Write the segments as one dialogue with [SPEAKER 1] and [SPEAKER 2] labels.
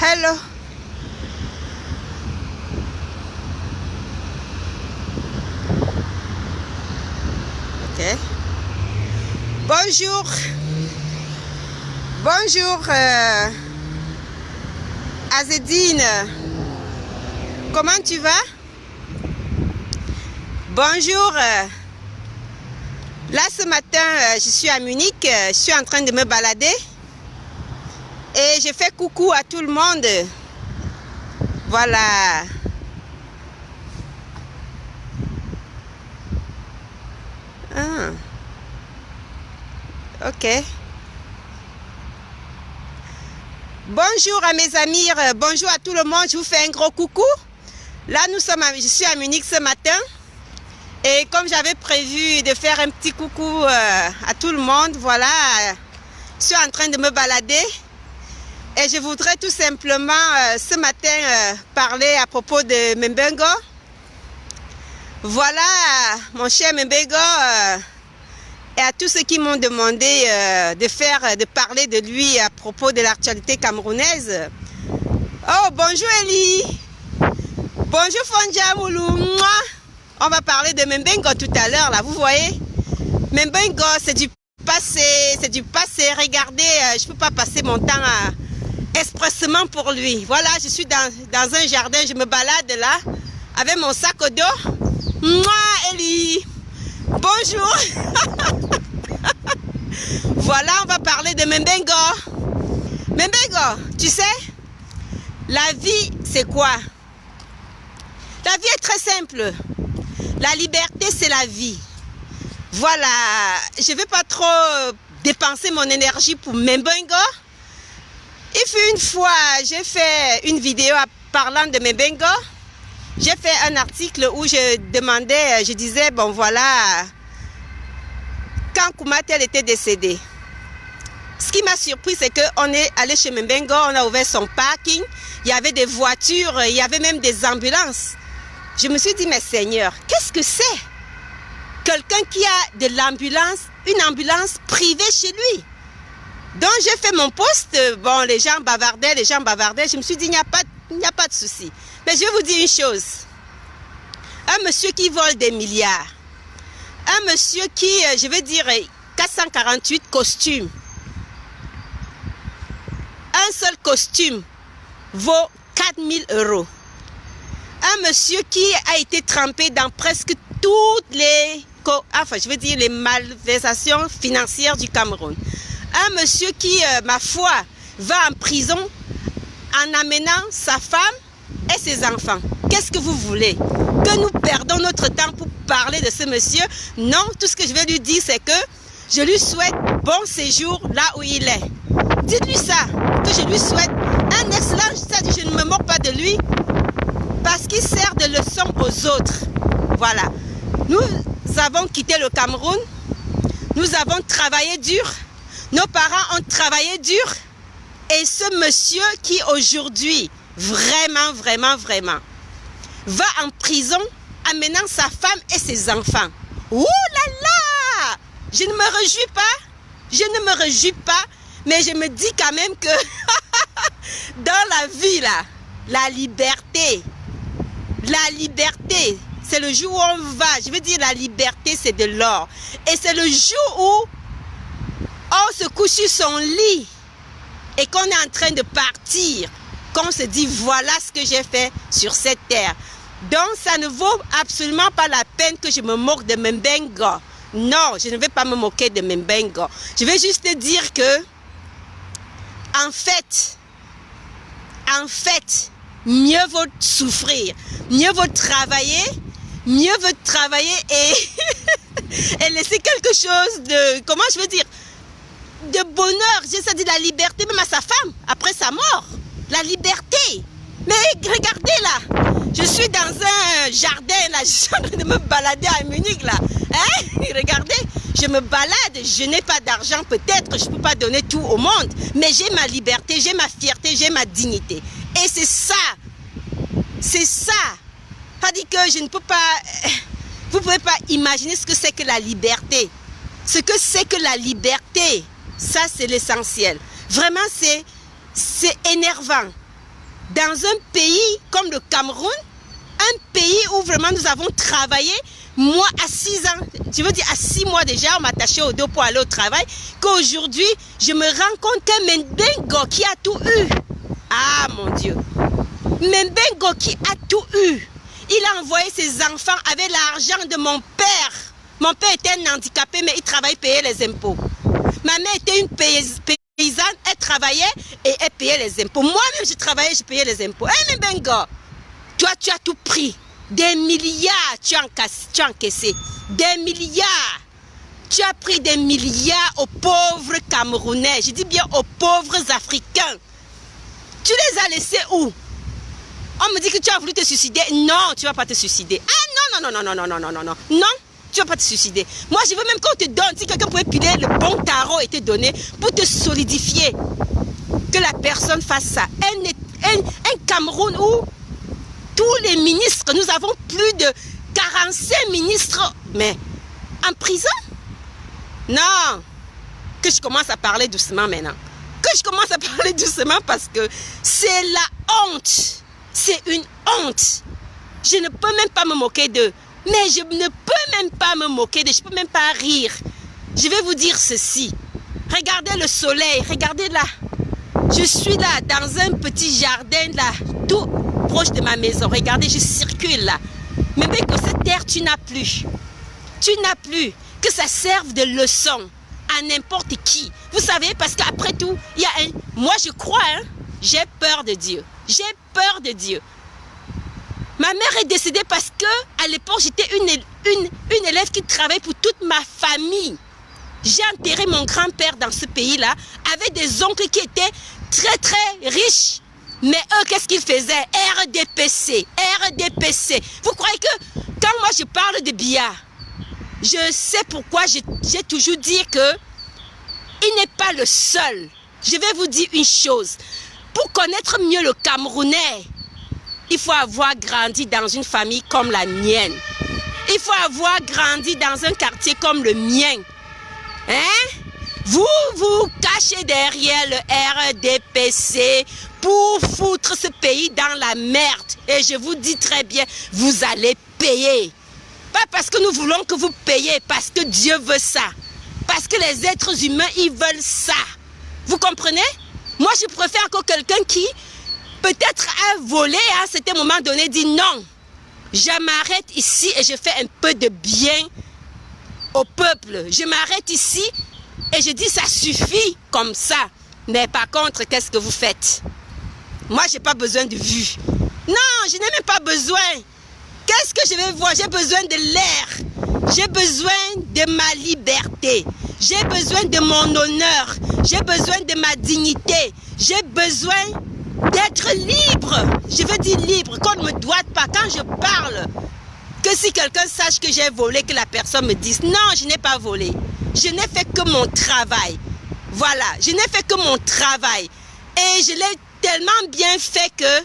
[SPEAKER 1] Hello. Ok. Bonjour. Bonjour, Azedine. Comment tu vas? Bonjour. Là, ce matin, je suis à Munich. Je suis en train de me balader. Et je fais coucou à tout le monde. Voilà. Ah. Ok. Bonjour à mes amis, bonjour à tout le monde, je vous fais un gros coucou. Là, je suis à Munich ce matin. Et comme j'avais prévu de faire un petit coucou à tout le monde, voilà, je suis en train de me balader. Et je voudrais tout simplement ce matin parler à propos de Membengo. Voilà, mon cher Membengo, et à tous ceux qui m'ont demandé de parler de lui à propos de l'actualité camerounaise. Oh, bonjour Elie. Bonjour Fonja Moulou. On va parler de Membengo tout à l'heure, là, vous voyez. Membengo, c'est du passé, c'est du passé. Regardez, je ne peux pas passer mon temps expressément pour lui. Voilà, je suis dans un jardin, je me balade là, avec mon sac au dos. Moi, Elie. Bonjour. Voilà, on va parler de Membengo. Membengo, tu sais, la vie, c'est quoi? La vie est très simple. La liberté, c'est la vie. Voilà, je ne vais pas trop dépenser mon énergie pour Membengo. Il fut une fois, j'ai fait une vidéo parlant de Membengo. J'ai fait un article où je demandais, je disais, bon voilà, quand Koumatel était décédé. Ce qui m'a surpris, c'est qu'on est allé chez Membengo, on a ouvert son parking, il y avait des voitures, il y avait même des ambulances. Je me suis dit, mais Seigneur, qu'est-ce que c'est? Quelqu'un qui a de l'ambulance, une ambulance privée chez lui. Donc j'ai fait mon post, bon les gens bavardaient, je me suis dit, il n'y a pas de souci. Mais je vais vous dire une chose. Un monsieur qui vole des milliards, un monsieur qui, je vais dire, 448 costumes. Un seul costume vaut 4000 €. Un monsieur qui a été trempé dans presque toutes les, les malversations financières du Cameroun. Un monsieur qui, ma foi, va en prison en amenant sa femme et ses enfants. Qu'est-ce que vous voulez? Que nous perdons notre temps pour parler de ce monsieur? Non, tout ce que je vais lui dire, c'est que je lui souhaite bon séjour là où il est. Dites-lui ça, que je lui souhaite un excellent, je ne me moque pas de lui, parce qu'il sert de leçon aux autres. Voilà. Nous avons quitté le Cameroun, nous avons travaillé dur, nos parents ont travaillé dur, et ce monsieur qui aujourd'hui, vraiment, va en prison, amenant sa femme et ses enfants. Ouh là là! Je ne me réjouis pas, mais je me dis quand même que dans la vie, là, la liberté, c'est le jour où on va, je veux dire la liberté, c'est de l'or. Et c'est le jour où on se couche sur son lit et qu'on est en train de partir, qu'on se dit voilà ce que j'ai fait sur cette terre. Donc ça ne vaut absolument pas la peine que je me moque de Membengo. Non, je ne vais pas me moquer de Membengo. Je vais juste te dire que en fait, mieux vaut souffrir, mieux vaut travailler et laisser quelque chose de, comment je veux dire, de bonheur, j'ai dit la liberté, même à sa femme, après sa mort. La liberté. Mais regardez là, je suis dans un jardin, là, je suis en train de me balader à Munich là. Hein? Regardez, je me balade, je n'ai pas d'argent, peut-être que je ne peux pas donner tout au monde, mais j'ai ma liberté, j'ai ma fierté, j'ai ma dignité. Et c'est ça. Pas dit que je ne peux pas, vous ne pouvez pas imaginer ce que c'est que la liberté. Ce que c'est que la liberté, ça c'est l'essentiel. Vraiment c'est énervant. dans un pays comme le Cameroun, un pays où vraiment nous avons travaillé, moi à 6 ans, je veux dire à 6 mois déjà, on m'attachait au dos pour aller au travail, qu'aujourd'hui, je me rends compte que Membengo qui a tout eu, ah mon Dieu, Membengo qui a tout eu, il a envoyé ses enfants avec l'argent de mon père. Mon père était un handicapé, mais il travaillait, payait les impôts. Ma mère était une paysanne, elle travaillait et elle payait les impôts. Moi-même, je travaillais, je payais les impôts. Eh, Membengo, toi, tu as tout pris. Des milliards, tu as encaissé. Des milliards. Tu as pris des milliards aux pauvres Camerounais. Je dis bien aux pauvres Africains. Tu les as laissés où? On me dit que tu as voulu te suicider. Non, tu ne vas pas te suicider. Ah non, non, non, non, non, non, non, non, non. Non, tu ne vas pas te suicider. Moi, je veux même qu'on te donne, si quelqu'un pouvait piler le bon tarot et te donner pour te solidifier, que la personne fasse ça. Un Cameroun où tous les ministres, nous avons plus de 45 ministres, mais en prison? Non, que je commence à parler doucement maintenant. Que je commence à parler doucement parce que c'est la honte. C'est une honte. Je ne peux même pas me moquer d'eux. Mais je ne peux même pas me moquer d'eux. Je ne peux même pas rire. Je vais vous dire ceci. Regardez le soleil. Regardez là. Je suis là dans un petit jardin là. Tout proche de ma maison. Regardez, je circule là. Mais que cette terre, tu n'as plus. Tu n'as plus. Que ça serve de leçon à n'importe qui. Vous savez, parce qu'après tout, il y a un... Moi, je crois, hein, j'ai peur de Dieu. J'ai peur de Dieu. Ma mère est décédée parce que à l'époque, j'étais une élève qui travaillait pour toute ma famille. J'ai enterré mon grand-père dans ce pays-là avec des oncles qui étaient très, très riches. Mais eux, qu'est-ce qu'ils faisaient? RDPC, RDPC. Vous croyez que quand moi, je parle de Biya, je sais pourquoi j'ai toujours dit que il n'est pas le seul. Je vais vous dire une chose. Pour connaître mieux le Camerounais, il faut avoir grandi dans une famille comme la mienne. Il faut avoir grandi dans un quartier comme le mien. Hein? Vous vous cachez derrière le RDPC pour foutre ce pays dans la merde. Et je vous dis très bien, vous allez payer. Pas parce que nous voulons que vous payiez, parce que Dieu veut ça. Parce que les êtres humains, ils veulent ça. Vous comprenez? Moi, je préfère encore quelqu'un qui, peut-être a volé à un certain moment donné, dit non. Je m'arrête ici et je fais un peu de bien au peuple. Je m'arrête ici et je dis ça suffit comme ça. Mais par contre, qu'est-ce que vous faites? Moi, je n'ai pas besoin de vue. Non, je n'ai même pas besoin. Qu'est-ce que je vais voir? J'ai besoin de l'air. J'ai besoin de ma liberté. J'ai besoin de mon honneur. J'ai besoin de ma dignité. J'ai besoin d'être libre. Je veux dire libre, qu'on ne me doite pas. Quand je parle, que si quelqu'un sache que j'ai volé, que la personne me dise non, je n'ai pas volé. Je n'ai fait que mon travail. Voilà, je n'ai fait que mon travail. Et je l'ai tellement bien fait que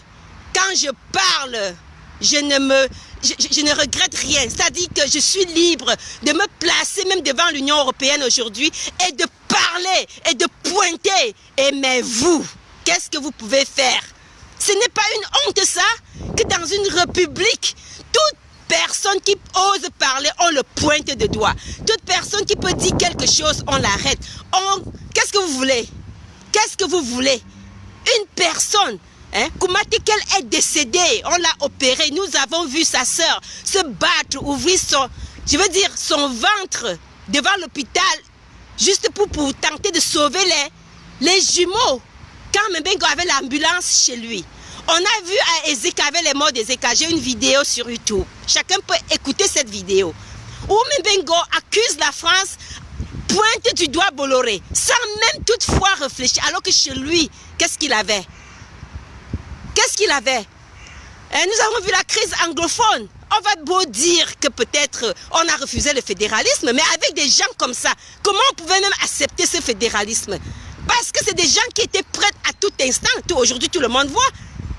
[SPEAKER 1] quand je parle, je ne regrette rien. C'est-à-dire que je suis libre de me placer même devant l'Union européenne aujourd'hui et de parler et de pointer. Et mais vous, qu'est-ce que vous pouvez faire? Ce n'est pas une honte ça, que dans une république, toute personne qui ose parler, on le pointe de doigt. Toute personne qui peut dire quelque chose, on l'arrête. Qu'est-ce que vous voulez? Qu'est-ce que vous voulez? Une personne, hein, Koumaté, qu'elle est décédée, on l'a opérée, nous avons vu sa sœur se battre, ouvrir son ventre devant l'hôpital, juste pour tenter de sauver les jumeaux. Quand Membengo avait l'ambulance chez lui, on a vu à Ezeka, avec les morts d'Ezeka, j'ai une vidéo sur YouTube. Chacun peut écouter cette vidéo. Où Membengo accuse la France, pointe du doigt Bolloré, sans même toutefois réfléchir, alors que chez lui, qu'est-ce qu'il avait? Qu'est-ce qu'il avait? Nous avons vu la crise anglophone. On va beau dire que peut-être on a refusé le fédéralisme, mais avec des gens comme ça, comment on pouvait même accepter ce fédéralisme? Parce que c'est des gens qui étaient prêts à tout instant. Aujourd'hui, tout le monde voit.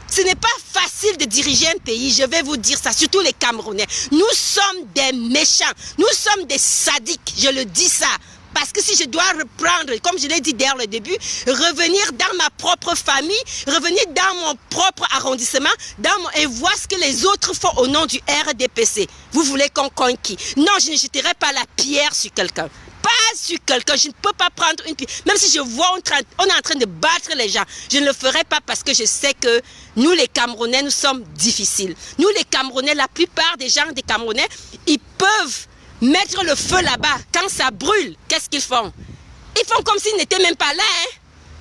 [SPEAKER 1] Ce n'est pas facile de diriger un pays, je vais vous dire ça, surtout les Camerounais. Nous sommes des méchants, nous sommes des sadiques, je le dis ça. Parce que si je dois reprendre, comme je l'ai dit dès le début, revenir dans ma propre famille, revenir dans mon propre arrondissement, et voir ce que les autres font au nom du RDPC. Vous voulez qu'on conquille? Non, je ne jeterai pas la pierre sur quelqu'un. Pas sur quelqu'un, je ne peux pas prendre une pierre. Même si je vois on est en train de battre les gens, je ne le ferai pas parce que je sais que nous les Camerounais, nous sommes difficiles. Nous les Camerounais, la plupart des gens des Camerounais, ils peuvent mettre le feu là-bas. Quand ça brûle, qu'est-ce qu'ils font? Ils font comme s'ils n'étaient même pas là. Hein?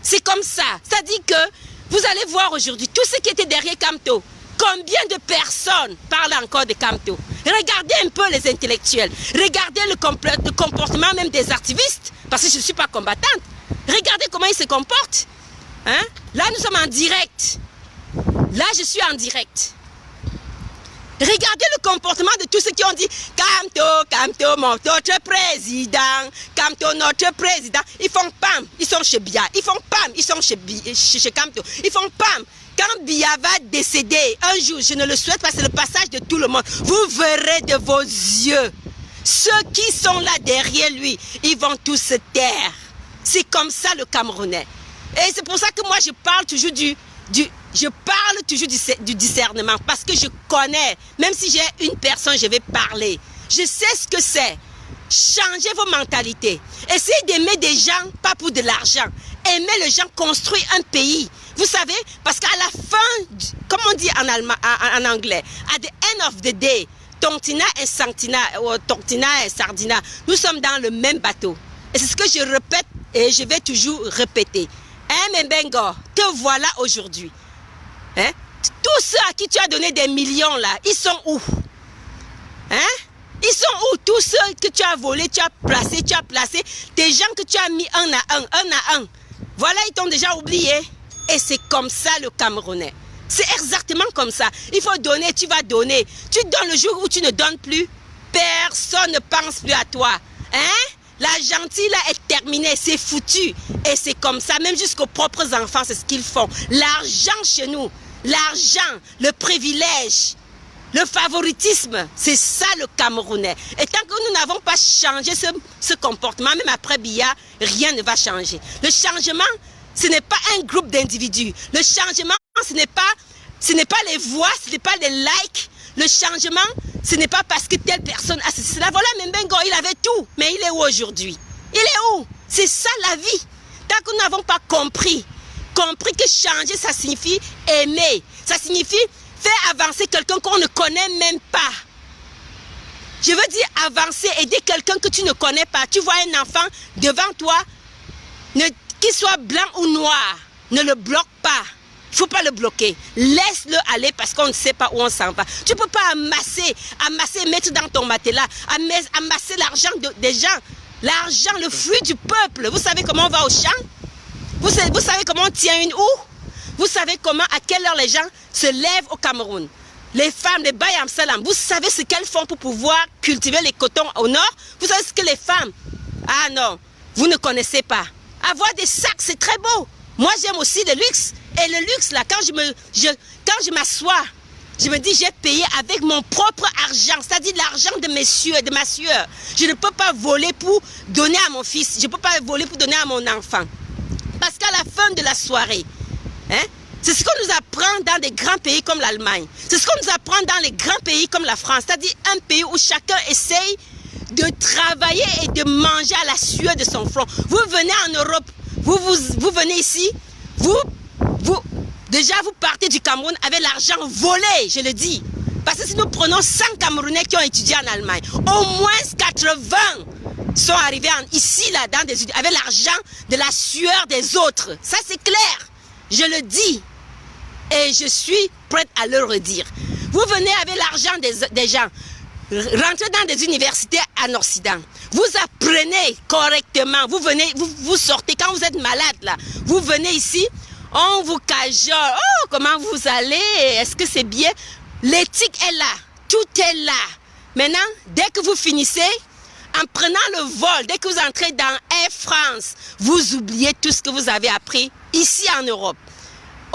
[SPEAKER 1] C'est comme ça. C'est-à-dire que vous allez voir aujourd'hui, tous ceux qui étaient derrière Kamto, combien de personnes parlent encore de Kamto? Regardez un peu les intellectuels. Regardez le comportement même des activistes. Parce que je ne suis pas combattante. Regardez comment ils se comportent. Hein? Là, nous sommes en direct. Là, je suis en direct. Regardez le comportement de tous ceux qui ont dit Kamto, notre président, Kamto, notre président. Ils font pam, ils sont chez Bia. Ils font pam, ils sont chez Kamto. Ils font pam. Quand Bia va décéder un jour, je ne le souhaite pas, c'est le passage de tout le monde. Vous verrez de vos yeux. Ceux qui sont là derrière lui, ils vont tous se taire. C'est comme ça le Camerounais. Et c'est pour ça que moi je parle toujours du discernement. Parce que je connais, même si j'ai une personne, je vais parler. Je sais ce que c'est. Changez vos mentalités. Essayez d'aimer des gens, pas pour de l'argent. Aimer les gens, construire un pays. Vous savez, parce qu'à la fin, comme on dit en anglais, at the end of the day, Tontina et Santina, ou Tontina et Sardina, nous sommes dans le même bateau. Et c'est ce que je répète et je vais toujours répéter. Hein, Mbengo, te voilà aujourd'hui. Hein? Tous ceux à qui tu as donné des millions là, ils sont où? Hein? Ils sont où? Tous ceux que tu as volés, tu as placé, des gens que tu as mis un à un. Voilà, ils t'ont déjà oublié. Et c'est comme ça le Camerounais. C'est exactement comme ça. Il faut donner, tu vas donner. Tu donnes le jour où tu ne donnes plus. Personne ne pense plus à toi. Hein? La gentille là est terminée, c'est foutu. Et c'est comme ça, même jusqu'aux propres enfants, c'est ce qu'ils font. L'argent chez nous, l'argent, le privilège, le favoritisme, c'est ça le Camerounais. Et tant que nous n'avons pas changé ce comportement, même après Biya, rien ne va changer. Le changement, ce n'est pas un groupe d'individus. Le changement, ce n'est pas les voix, ce n'est pas les likes. Le changement, ce n'est pas parce que telle personne a ceci. Voilà, Mbengo, il avait tout. Mais il est où aujourd'hui? Il est où? C'est ça la vie. Tant que nous n'avons pas compris que changer, ça signifie aimer. Ça signifie faire avancer quelqu'un qu'on ne connaît même pas. Je veux dire avancer, aider quelqu'un que tu ne connais pas. Tu vois un enfant devant toi, qu'il soit blanc ou noir, ne le bloque pas. Il ne faut pas le bloquer. Laisse-le aller parce qu'on ne sait pas où on s'en va. Tu ne peux pas amasser, mettre dans ton matelas, amasser l'argent des gens. L'argent, le fruit du peuple. Vous savez comment on va au champ? Vous savez comment on tient une houe? Vous savez comment, à quelle heure les gens se lèvent au Cameroun? Les femmes, les Bayam Salam, vous savez ce qu'elles font pour pouvoir cultiver les cotons au nord? Vous savez ce que les femmes... Ah non, vous ne connaissez pas. Avoir des sacs, c'est très beau. Moi, j'aime aussi le luxe. Et le luxe, là, quand je m'assois, je me dis, j'ai payé avec mon propre argent, c'est-à-dire l'argent de mes cieux, de ma sueur. Je ne peux pas voler pour donner à mon fils. Je ne peux pas voler pour donner à mon enfant. Parce qu'à la fin de la soirée, hein, c'est ce qu'on nous apprend dans des grands pays comme l'Allemagne. C'est ce qu'on nous apprend dans les grands pays comme la France. C'est-à-dire un pays où chacun essaye de travailler et de manger à la sueur de son front. Vous venez en Europe, vous venez ici, déjà vous partez du Cameroun avec l'argent volé, je le dis. Parce que si nous prenons 100 Camerounais qui ont étudié en Allemagne, au moins 80 sont arrivés ici, là, avec l'argent de la sueur des autres. Ça, c'est clair. Je le dis. Et je suis prête à le redire. Vous venez avec l'argent des gens. Rentrez dans des universités en Occident. Vous apprenez correctement. Vous venez, vous sortez. Quand vous êtes malade, là, vous venez ici, on vous cajole. Oh, comment vous allez? Est-ce que c'est bien? L'éthique est là. Tout est là. Maintenant, dès que vous finissez, en prenant le vol, dès que vous entrez dans Air France, vous oubliez tout ce que vous avez appris ici en Europe,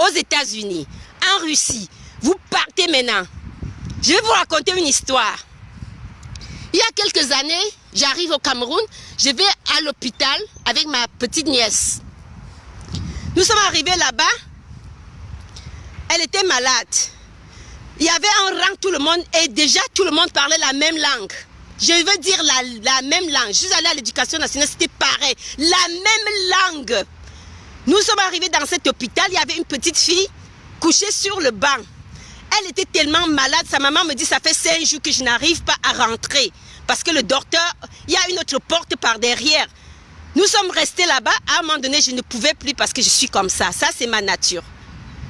[SPEAKER 1] aux États-Unis, en Russie. Vous partez maintenant. Je vais vous raconter une histoire. Il y a quelques années, j'arrive au Cameroun, je vais à l'hôpital avec ma petite nièce. Nous sommes arrivés là-bas, elle était malade. Il y avait un rang, tout le monde, et déjà tout le monde parlait la même langue. Je veux dire la même langue. Je suis allée à l'éducation nationale, c'était pareil. La même langue. Nous sommes arrivés dans cet hôpital, il y avait une petite fille couchée sur le banc. Elle était tellement malade, sa maman me dit, ça fait 5 jours que je n'arrive pas à rentrer. Parce que le docteur, il y a une autre porte par derrière. Nous sommes restés là-bas, à un moment donné, je ne pouvais plus parce que je suis comme ça. Ça, c'est ma nature.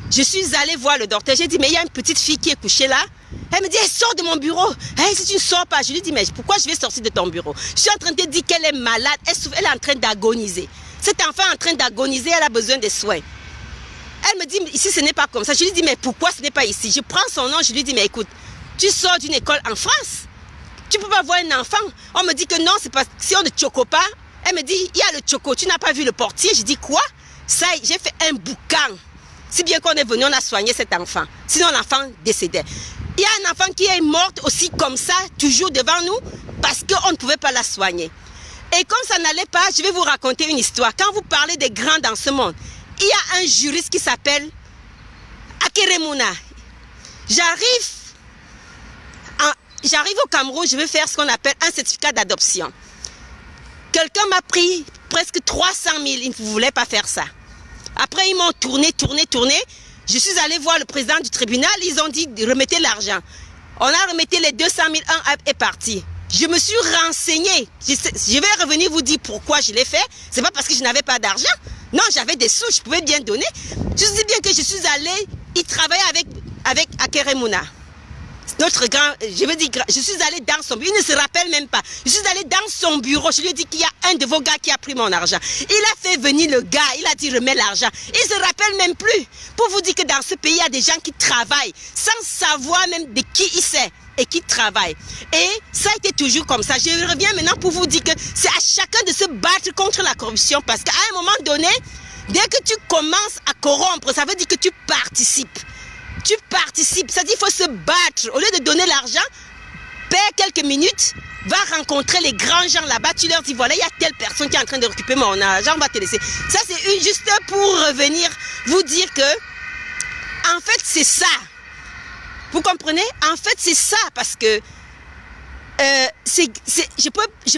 [SPEAKER 1] Je suis allée voir le docteur, j'ai dit, mais il y a une petite fille qui est couchée là. Elle me dit, elle sort de mon bureau. Hey, si tu ne sors pas, je lui dis, mais pourquoi je vais sortir de ton bureau? Je suis en train de te dire qu'elle est malade, elle est en train d'agoniser. Cet enfant est en train d'agoniser, elle a besoin de soins. Elle me dit, ici ce n'est pas comme ça. Je lui dis, mais pourquoi ce n'est pas ici? Je prends son nom, je lui dis, mais écoute, tu sors d'une école en France. Tu ne peux pas voir un enfant. On me dit que non, c'est pas si on ne choco pas. Elle me dit, il y a le choco, tu n'as pas vu le portier? Je dis, quoi? Ça, j'ai fait un boucan. Si bien qu'on est venu, on a soigné cet enfant. Sinon, l'enfant décédait. Il y a un enfant qui est mort aussi comme ça, toujours devant nous, parce qu'on ne pouvait pas la soigner. Et comme ça n'allait pas, je vais vous raconter une histoire. Quand vous parlez des grands dans ce monde, il y a un juriste qui s'appelle Akeremouna. J'arrive au Cameroun, je vais faire ce qu'on appelle un certificat d'adoption. Quelqu'un m'a pris presque 300 000, il ne voulait pas faire ça. Après, ils m'ont tourné. Je suis allée voir le président du tribunal, ils ont dit remettez l'argent. On a remetté les 200 000, un est parti. Je me suis renseignée. Je vais revenir vous dire pourquoi je l'ai fait. C'est pas parce que je n'avais pas d'argent. Non, j'avais des sous, je pouvais bien donner. Je dis bien que je suis allée, il travaillait avec Akeremouna. Notre grand, je veux dire, je suis allée dans son bureau, il ne se rappelle même pas. Je suis allée dans son bureau, je lui ai dit qu'il y a un de vos gars qui a pris mon argent. Il a fait venir le gars, il a dit remets l'argent. Il ne se rappelle même plus. Pour vous dire que dans ce pays, il y a des gens qui travaillent sans savoir même de qui il sait et qui travaillent. Et ça a été toujours comme ça. Je reviens maintenant pour vous dire que c'est à chacun de se battre contre la corruption parce qu'à un moment donné, dès que tu commences à corrompre, ça veut dire que tu participes. Tu participes, ça dit qu'il faut se battre. Au lieu de donner l'argent, paie quelques minutes, va rencontrer les grands gens là-bas, tu leur dis voilà, il y a telle personne qui est en train de récupérer mon argent, on va te laisser. Ça c'est juste pour revenir vous dire que, en fait c'est ça. Vous comprenez? En fait c'est ça parce que je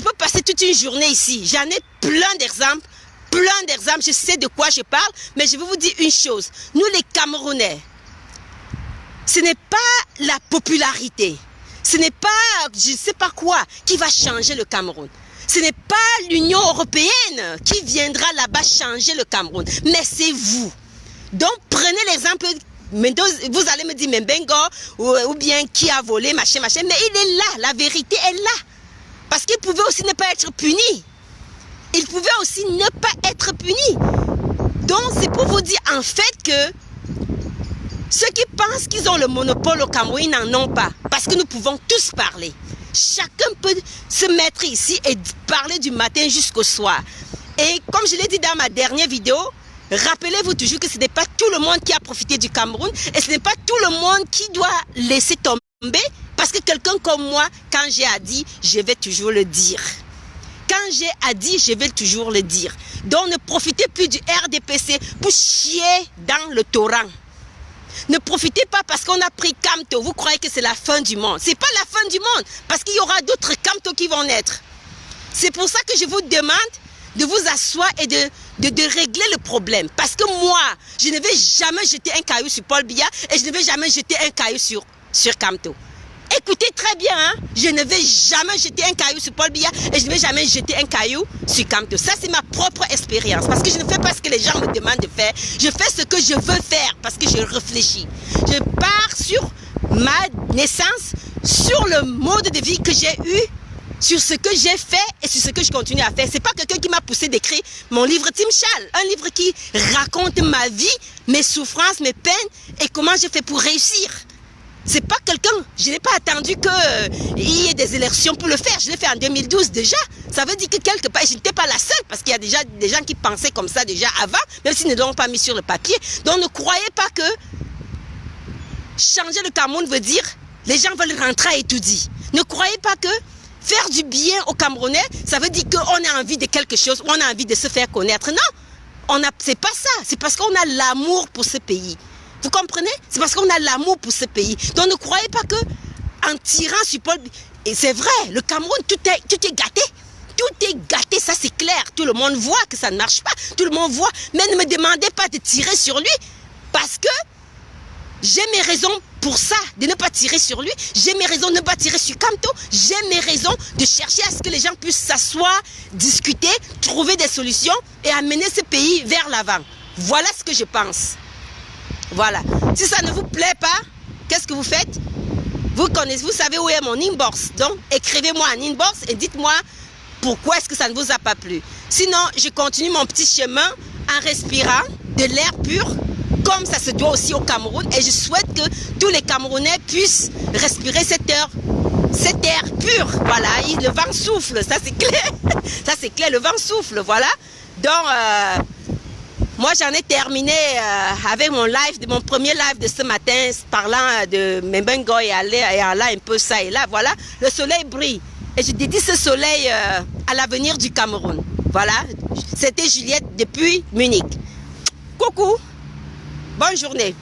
[SPEAKER 1] peux passer toute une journée ici. J'en ai plein d'exemples, je sais de quoi je parle, mais je vais vous dire une chose. Nous les Camerounais, ce n'est pas la popularité, ce n'est pas je ne sais pas quoi qui va changer le Cameroun. Ce n'est pas l'Union européenne qui viendra là-bas changer le Cameroun, mais c'est vous. Donc prenez l'exemple, vous allez me dire Mbengo ou bien qui a volé, machin, mais il est là, la vérité est là. Parce qu'il pouvait aussi ne pas être puni. Il pouvait aussi ne pas être puni. Donc c'est pour vous dire en fait que ceux qui pensent qu'ils ont le monopole au Cameroun, ils n'en ont pas. Parce que nous pouvons tous parler. Chacun peut se mettre ici et parler du matin jusqu'au soir. Et comme je l'ai dit dans ma dernière vidéo, rappelez-vous toujours que ce n'est pas tout le monde qui a profité du Cameroun. Et ce n'est pas tout le monde qui doit laisser tomber. Parce que quelqu'un comme moi, quand j'ai à dire, je vais toujours le dire. Quand j'ai à dire, je vais toujours le dire. Donc ne profitez plus du RDPC pour chier dans le torrent. Ne profitez pas parce qu'on a pris Camto. Vous croyez que c'est la fin du monde. Ce n'est pas la fin du monde. Parce qu'il y aura d'autres Camto qui vont naître. C'est pour ça que je vous demande de vous asseoir et de régler le problème. Parce que moi, je ne vais jamais jeter un caillou sur Paul Biya et je ne vais jamais jeter un caillou sur Camto. Écoutez très bien, hein? Je ne vais jamais jeter un caillou sur Paul Biya et je ne vais jamais jeter un caillou sur Camto. Ça, c'est ma propre expérience. Parce que je ne fais pas ce que les gens me demandent de faire. Je fais ce que je veux faire parce que je réfléchis. Je pars sur ma naissance, sur le mode de vie que j'ai eu, sur ce que j'ai fait et sur ce que je continue à faire. C'est pas quelqu'un qui m'a poussé d'écrire mon livre Timchal. Un livre qui raconte ma vie, mes souffrances, mes peines et comment j'ai fait pour réussir. C'est pas quelqu'un, je n'ai pas attendu qu'il y ait des élections pour le faire. Je l'ai fait en 2012 déjà. Ça veut dire que quelque part, je n'étais pas la seule parce qu'il y a déjà des gens qui pensaient comme ça déjà avant, même s'ils ne l'ont pas mis sur le papier. Donc ne croyez pas que changer le Cameroun veut dire les gens veulent rentrer à étudier. Ne croyez pas que Faire du bien aux Camerounais, ça veut dire qu'on a envie de quelque chose, on a envie de se faire connaître. Non, c'est pas ça. C'est parce qu'on a l'amour pour ce pays. Vous comprenez? C'est parce qu'on a l'amour pour ce pays. Donc ne croyez pas que en tirant sur Paul... Et c'est vrai, le Cameroun, tout est gâté. Tout est gâté, ça c'est clair. Tout le monde voit que ça ne marche pas. Tout le monde voit. Mais ne me demandez pas de tirer sur lui. Parce que j'ai mes raisons pour ça, de ne pas tirer sur lui. J'ai mes raisons de ne pas tirer sur Kamto. J'ai mes raisons de chercher à ce que les gens puissent s'asseoir, discuter, trouver des solutions et amener ce pays vers l'avant. Voilà ce que je pense. Voilà. Si ça ne vous plaît pas, qu'est-ce que vous faites? Vous savez où est mon inbox. Donc, écrivez-moi en inbox et dites-moi pourquoi est-ce que ça ne vous a pas plu. Sinon, je continue mon petit chemin en respirant de l'air pur, comme ça se doit aussi au Cameroun. Et je souhaite que tous les Camerounais puissent respirer cet air pur. Voilà, le vent souffle, ça c'est clair. Ça c'est clair, le vent souffle, voilà. Donc, moi j'en ai terminé avec mon premier live de ce matin, parlant de Membengo et Allah un peu ça et là. Voilà, le soleil brille. Et je dédie ce soleil à l'avenir du Cameroun. Voilà, c'était Juliette depuis Munich. Coucou, bonne journée.